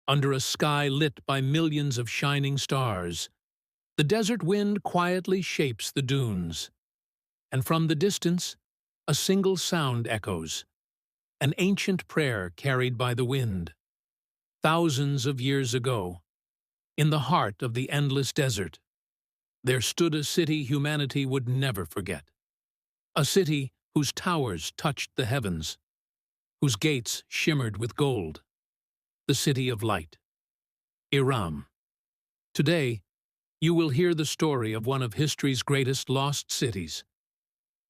under a sky lit by millions of shining stars. The desert wind quietly shapes the dunes, and from the distance, a single sound echoes, an ancient prayer carried by the wind. Thousands of years ago, in the heart of the endless desert, there stood a city humanity would never forget. A city whose towers touched the heavens, whose gates shimmered with gold. The city of light, Iram. Today, you will hear the story of one of history's greatest lost cities,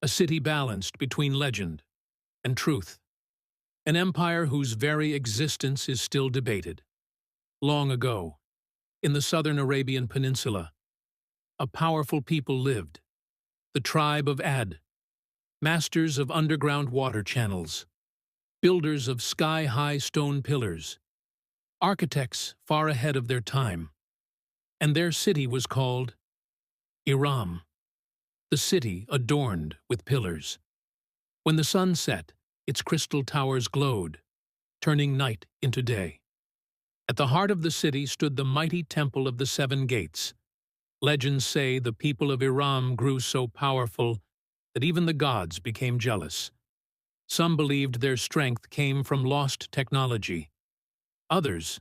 a city balanced between legend and truth, an empire whose very existence is still debated. Long ago, in the southern Arabian Peninsula, a powerful people lived, the tribe of Ad, masters of underground water channels, builders of sky-high stone pillars, architects far ahead of their time. And their city was called Iram, the city adorned with pillars. When the sun set, its crystal towers glowed, turning night into day. At the heart of the city stood the mighty Temple of the Seven Gates. Legends say the people of Iram grew so powerful that even the gods became jealous. Some believed their strength came from lost technology, others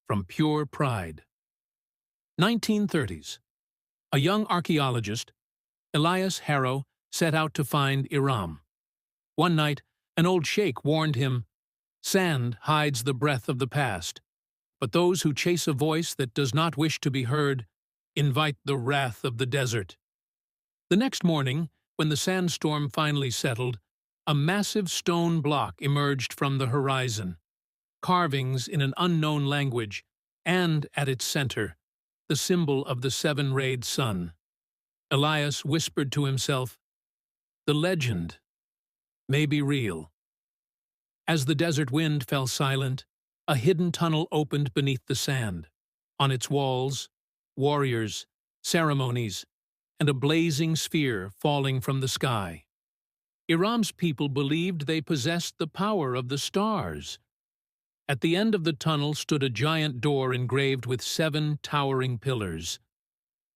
from pure pride. 1930s. A young archaeologist, Elias Harrow, set out to find Iram. One night, an old sheikh warned him, "Sand hides the breath of the past, but those who chase a voice that does not wish to be heard invite the wrath of the desert." The next morning, when the sandstorm finally settled, a massive stone block emerged from the horizon, carvings in an unknown language, and at its center, the symbol of the seven-rayed sun. Elias whispered to himself, "The legend may be real." As the desert wind fell silent, a hidden tunnel opened beneath the sand. On its walls, warriors, ceremonies, and a blazing sphere falling from the sky. Iram's people believed they possessed the power of the stars. At the end of the tunnel stood a giant door engraved with 7 towering pillars.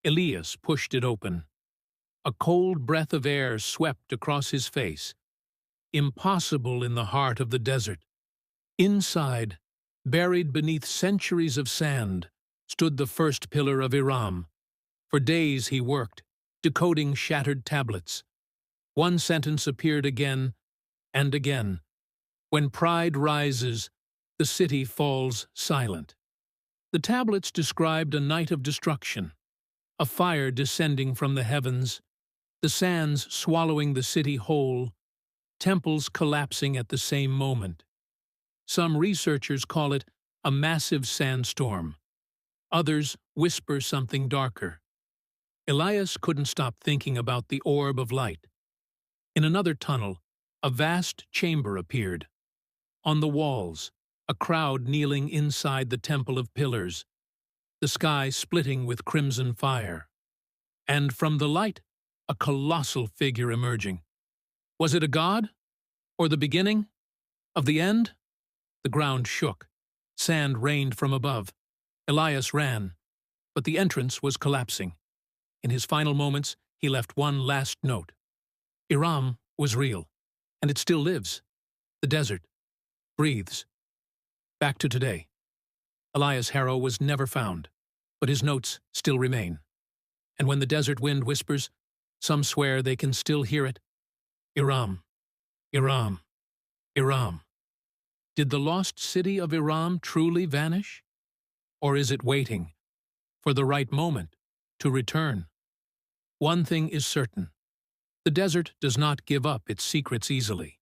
Elias pushed it open. A cold breath of air swept across his face. Impossible in the heart of the desert. Inside, buried beneath centuries of sand, stood the first pillar of Iram. For days he worked, decoding shattered tablets. One sentence appeared again and again. When pride rises, the city falls silent. The tablets described a night of destruction, a fire descending from the heavens, the sands swallowing the city whole, temples collapsing at the same moment. Some researchers call it a massive sandstorm. Others whisper something darker. Elias couldn't stop thinking about the orb of light. In another tunnel, a vast chamber appeared. On the walls, a crowd kneeling inside the temple of pillars, the sky splitting with crimson fire. And from the light, a colossal figure emerging. Was it a god? Or the beginning? Of the end? The ground shook. Sand rained from above. Elias ran, but the entrance was collapsing. In his final moments, he left one last note. Iram was real, and it still lives. The desert breathes. Back to today. Elias Harrow was never found, but his notes still remain. And when the desert wind whispers, some swear they can still hear it. Iram, Iram, Iram. Did the lost city of Iram truly vanish? Or is it waiting for the right moment to return? One thing is certain. The desert does not give up its secrets easily.